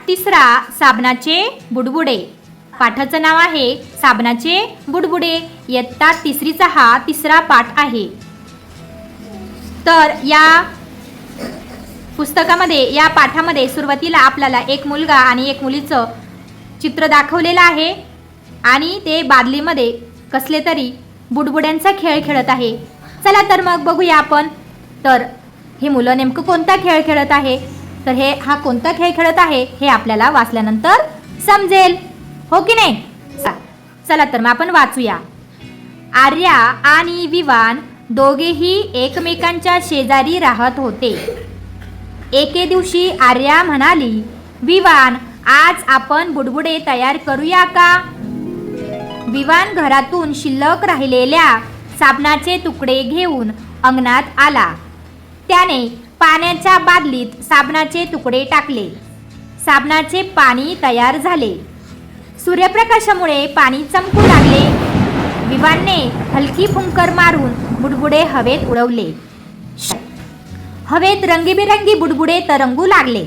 तिसरा साबणाचे बुडबुडे. पाठाचं नाव आहे साबणाचे बुडबुडे. इयत्ता तिसरीचा हा तिसरा पाठ आहे. तर या पुस्तकामध्ये या पाठामध्ये सुरुवातीला आपल्याला एक मुलगा आणि एक मुलीचं चित्र दाखवलेलं आहे आणि ते बादलीमध्ये कसले तरी बुडबुड्यांचा खेळ खेळत आहे. चला तर मग बघूया आपण. तर हे मुलं नेमकं कोणता खेळ खेळत आहे, तर हा कोणता खेळ खेळत आहे हे आपल्याला वाचल्यानंतर समजेल, हो की नाही. चला तर मग आपण वाचूया. आर्या आणि विवान दोघेही एकमेकांच्या शेजारी राहत होते. एके दिवशी आर्या म्हणाली, विवान, आज आपण बुडबुडे तयार करूया का? विवान घरातून शिल्लक राहिलेल्या साबणाचे तुकडे घेऊन अंगणात आला. त्याने पाण्याच्या बादलीत साबणाचे तुकडे टाकले. साबणाचे पाणी तयार झाले. सूर्यप्रकाशामुळे पाणी चमकू लागले. विवानने हलकी फुंकर मारून बुडबुडे हवेत उडवले. हवेत रंगीबेरंगी बुडबुडे तरंगू लागले.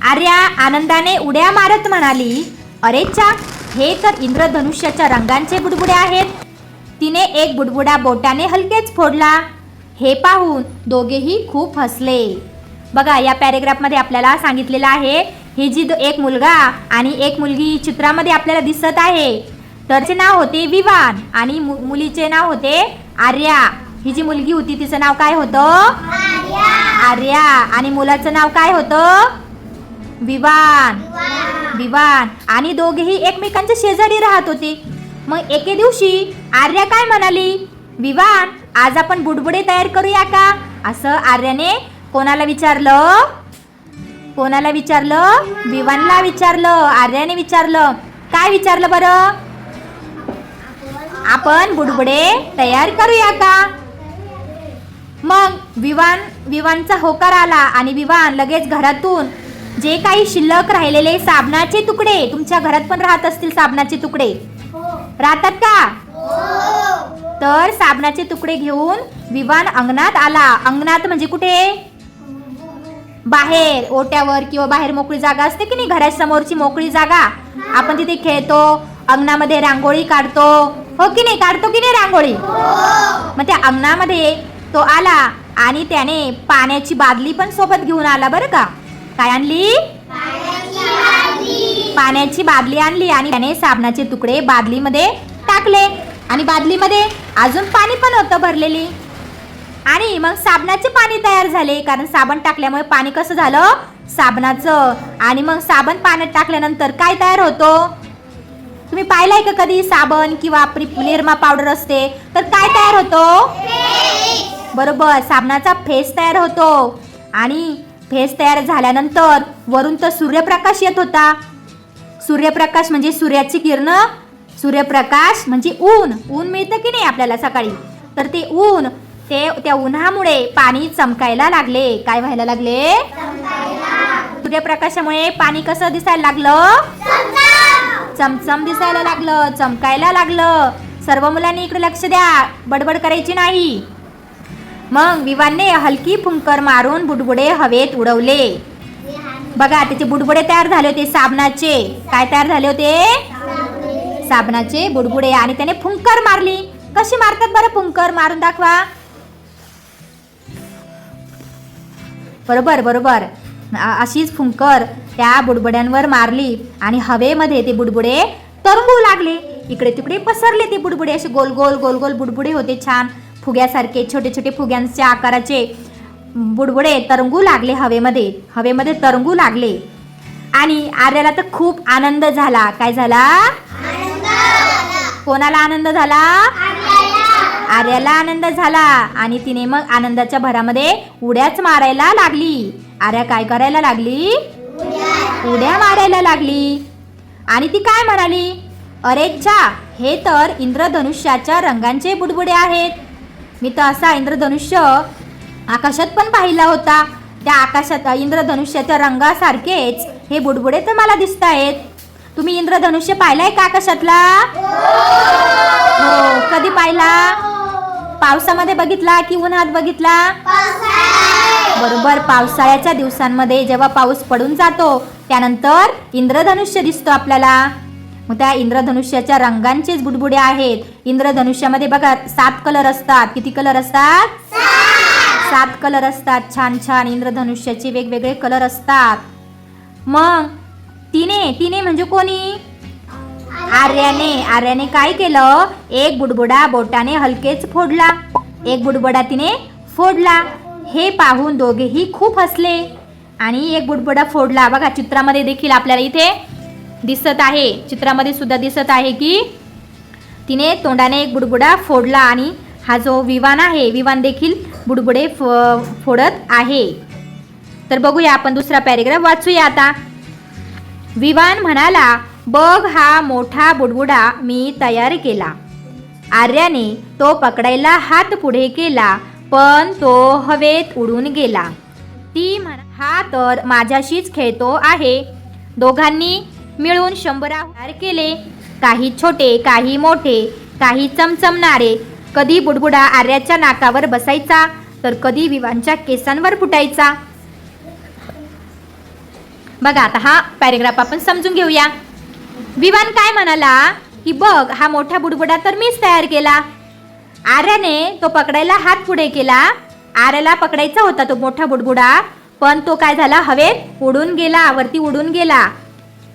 आर्या आनंदाने उड्या मारत म्हणाली, अरे चा, हे तर इंद्रधनुष्याच्या रंगांचे बुडबुडे आहेत. तिने एक बुडबुडा बोटाने हलकेच फोडला. हे पाहून दोघेही खूप हसले. बघा, या पॅरेग्राफमध्ये आपल्याला सांगितलेलं आहे, ही जी एक मुलगा आणि एक मुलगी चित्रामध्ये आपल्याला दिसत आहे, तरचे नाव होते विवान आणि मुलीचे नाव होते आर्या. ही जी मुलगी होती तिचं नाव काय होतं? आर्या. आणि मुलाचं नाव काय होतं? विवान. विवान. आणि दोघेही एकमेकांच्या शेजारी राहत होते. मग एके दिवशी आर्या काय म्हणाली, विवान, आज आपण बुडबुडे तयार करूया का? असं आर्याने कोणाला विचारलं? कोणाला विचारलं? विवानला विचारलं. आर्याने विचारलं. काय विचारलं बरं? आपण बुडबुडे तयार करूया का? मग विवानचा होकार आला आणि विवान लगेच घरातून जे काही शिल्लक राहिलेले साबणाचे तुकडे, तुमच्या घरात पण राहत असतील साबणाचे तुकडे, राहतात का? तर साबणाचे तुकडे घेऊन विवान अंगणात आला. अंगणात म्हणजे कुठे? बाहेर, ओट्यावर किंवा बाहेर मोकळी जागा असते की नाही, घरासमोरची मोकळी जागा, आपण तिथे खेळतो, अंगणामध्ये रांगोळी काढतो, हो की नाही? काढतो की नाही रांगोळी? मग त्या अंगणामध्ये तो आला आणि त्याने पाण्याची बादली पण सोबत घेऊन आला बरं का. काय आणली? पाण्याची बादली आणली आणि त्याने साबणाचे तुकडे बादलीमध्ये टाकले आणि बादलीमध्ये अजून पाणी पण होतं भरलेली. आणि मग साबणाचे पाणी तयार झाले, कारण साबण टाकल्यामुळे पाणी कसं झालं? साबणाचं. आणि मग साबण पाण्यात टाकल्यानंतर काय तयार होतो? तुम्ही पाहिलाय का कधी साबण किंवा आपली निरमा पावडर असते तर काय तयार होतो? बरोबर, साबणाचा फेस तयार होतो. आणि फेस तयार झाल्यानंतर वरून तर सूर्यप्रकाश येत होता. सूर्यप्रकाश म्हणजे सूर्याची किरण. सूर्यप्रकाश म्हणजे ऊन. ऊन मिळतं की नाही आपल्याला सकाळी, तर ते ऊन, त्या उन्हामुळे पाणी चमकायला लागले. काय व्हायला लागले? सूर्यप्रकाशामुळे पाणी कसं दिसायला लागलं? चमचम दिसायला लागलं, चमकायला लागलं. सर्व मुलांनी इकडे लक्ष द्या, बडबड करायची नाही. मग विवानने हलकी फुंकर मारून बुडबुडे हवेत उडवले. बघा, त्याचे बुडबुडे तयार झाले होते साबणाचे. काय तयार झाले होते? साबणाचे बुडबुडे. आणि त्याने फुंकर मारली. कशी मारतात बरं? फुंकर मारून दाखवा. बरोबर बरोबर, अशीच फुंकर त्या बुडबुड्यांवर मारली आणि हवेमध्ये ते बुडबुडे तरंगू लागले. इकडे तिकडे पसरले ते बुडबुडे. असे गोल गोल गोल गोल बुडबुडे होते, छान फुग्यासारखे, छोटे छोटे फुग्यांच्या आकाराचे बुडबुडे तरंगू लागले हवेमध्ये. हवेमध्ये तरंगू लागले. आणि आर्याला तर खूप आनंद झाला. काय झाला? कोणाला आनंद झाला? आर्याला आनंद झाला. आणि तिने मग आनंदाच्या भरामध्ये उड्याच मारायला लागली. आर्या काय करायला लागली? उड्या मारायला लागली. आणि ती काय म्हणाली? अरे च्छा, हे तर इंद्रधनुष्याच्या रंगांचे बुडबुडे आहेत. मी तर असा इंद्रधनुष्य आकाशात पण पाहिला होता. त्या आकाशात इंद्रधनुष्याच्या रंगासारखेच हे बुडबुडे तर मला दिसत आहेत. तुम्ही इंद्रधनुष्य पाहिलाय का आकाशातला? हो. कधी पाहिला? पावसामध्ये बघितला की उन्हात बघितला? बरोबर पावसाळ्याच्या दिवसांमध्ये जेव्हा पाऊस पडून जातो त्यानंतर इंद्रधनुष्य दिसतो आपल्याला. मग त्या इंद्रधनुष्याच्या रंगांचेच बुडबुडे आहेत. इंद्रधनुष्यामध्ये बघा 7 कलर असतात. किती कलर असतात? 7 कलर असतात. छान छान इंद्रधनुष्याचे वेगवेगळे कलर असतात. मग तिने म्हणजे कोणी? आर्याने काय केलं? एक बुडबुडा बोटाने हलकेच फोडला. एक बुडबुडा तिने फोडला. हे पाहून दोघेही खूप हसले आणि एक बुडबुडा फोडला. बघा चित्रामध्ये देखील आपल्याला इथे दिसत आहे. चित्रामध्ये सुद्धा दिसत आहे की तिने तोंडाने एक बुडबुडा फोडला आणि हा जो विवान आहे विवान देखील बुडबुडे फोडत आहे. तर बघूया आपण दुसरा पॅरेग्राफ वाचूया आता. विवान म्हणाला, बघ हा मोठा बुडबुडा मी तयार केला. आर्याने तो पकडायला हात पुढे केला पण तो हवेत उडून गेला. ती हा तर माझ्याशीच खेळतो आहे. दोघांनी मिळून 100 तयार केले. काही छोटे, काही मोठे, काही चमचमणारे. कधी बुडबुडा आर्याच्या नाकावर बसायचा तर कधी विवांच्या केसांवर फुटायचा. बघा आता हा पॅरेग्राफ आपण समजून घेऊया. विवान काय म्हणाला की बघ हा मोठा बुडबुडा तर मीच तयार केला. आर्याने तो पकडायला हात पुढे केला. आर्याला पकडायचा होता तो मोठा बुडबुडा पण तो काय झाला? हवेत उडून गेला, वरती उडून गेला.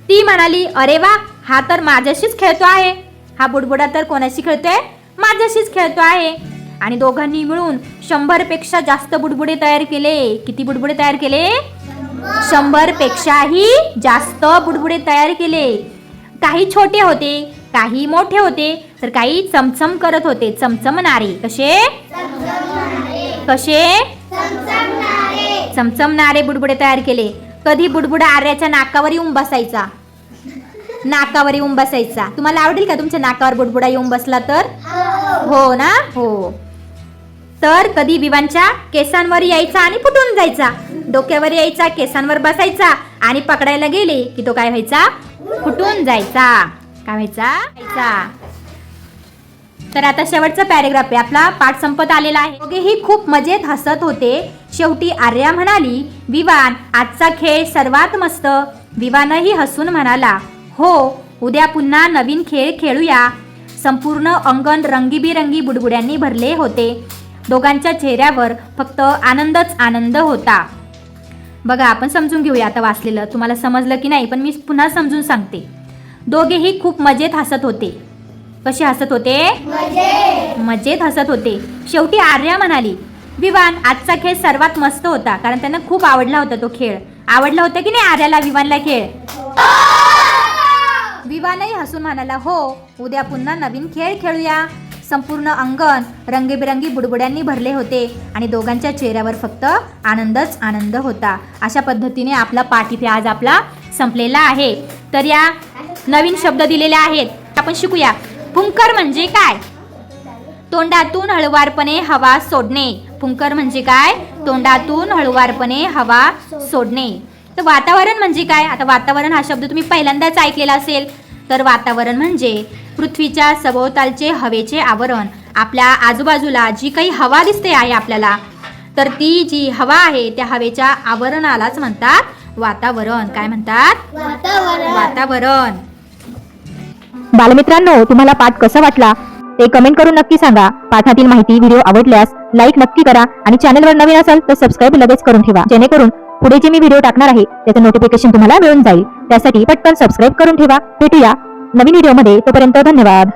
ती म्हणाली, अरे वा हा तर माझ्याशीच खेळतो आहे. हा बुडबुडा तर कोणाशी खेळतोय? माझ्याशीच खेळतो आहे. आणि दोघांनी मिळून 100 पेक्षा जास्त बुडबुडे तयार केले. किती बुडबुडे तयार केले? 100 पेक्षाही जास्त बुडबुडे तयार केले. काही छोटे होते, काही मोठे होते तर काही चमचम करत होते. चमचमणारे. कसे? चमचमणारे बुडबुडे तयार केले. कधी बुडबुडा आर्याच्या नाकावर येऊन बसायचा. नाकावर येऊन बसायचा. तुम्हाला आवडेल का तुमच्या नाकावर बुडबुडा येऊन बसला तर? हो ना? हो. तर कधी विवांच्या केसांवर यायचा आणि फुटून जायचा. डोक्यावर यायचा, केसांवर बसायचा आणि पकडायला गेले की तो काय व्हायचा? फुटून जायचा. काय व्हायचा? तर आता शेवटचा पॅरेग्राफ आहे. आपला पाठ संपत आलेला आहे. दोघेही खूप मजेत हसत होते. शेवटी आर्या म्हणाली, विवान आजचा खेळ सर्वात मस्त. विवानही हसून म्हणाला, हो उद्या पुन्हा नवीन खेळ खेळूया. संपूर्ण अंगण रंगीबिरंगी बुडबुड्यांनी भरले होते. दोघांच्या चेहऱ्यावर फक्त आनंदच आनंद होता. बघा आपण समजून घेऊया आता वाचलेलं. तुम्हाला समजलं की नाही पण मी पुन्हा समजून सांगते. दोघेही खूप मजेत हसत होते. कसे हसत होते? मजेत हसत होते. शेवटी आर्या म्हणाली, विवान आजचा खेळ सर्वात मस्त होता. कारण त्यांना खूप आवडला होता तो खेळ. आवडला होता की नाही आर्याला विवानला खेळ? विवानही हसून म्हणाला, हो उद्या पुन्हा नवीन खेळ खेळूया. संपूर्ण अंगण रंगीबिरंगी बुडबुड्यांनी भरले होते आणि दोघांच्या चेहऱ्यावर फक्त आनंदच आनंद होता. अशा पद्धतीने आपला पाठ इथे आज आपला संपलेला आहे. तर या नवीन शब्द दिलेले आहेत, आपण शिकूया. फुंकर म्हणजे काय? तोंडातून हळुवारपणे हवा सोडणे. फुंकर म्हणजे काय? तोंडातून हळुवारपणे हवा सोडणे. तर वातावरण म्हणजे काय? आता वातावरण हा शब्द तुम्ही पहिल्यांदाच ऐकलेला असेल. तर वातावरण म्हणजे पृथ्वीच्या सभोवतालचे हवेचे आवरण. आपल्या आजूबाजूला जी काही हवा दिसते आहे आपल्याला, तर ती जी हवा आहे त्या हवेच्या आवरणालाच म्हणतात वातावरण. काय म्हणतात? वातावरण. बालमित्रांनो, तुम्हाला पाठ कसा वाटला ते कमेंट करून नक्की सांगा. पाठातील माहिती व्हिडिओ आवडल्यास लाईक नक्की करा आणि चॅनलवर नवीन असाल तर सबस्क्राईब लगेच करून ठेवा, जेणेकरून पुढे जे मी व्हिडिओ टाकणार आहे त्याचं नोटिफिकेशन तुम्हाला मिळून जाईल. त्यासाठी पटकन सबस्क्राईब करून ठेवा. भेटूया नवीन व्हिडिओमध्ये. तोपर्यंत धन्यवाद.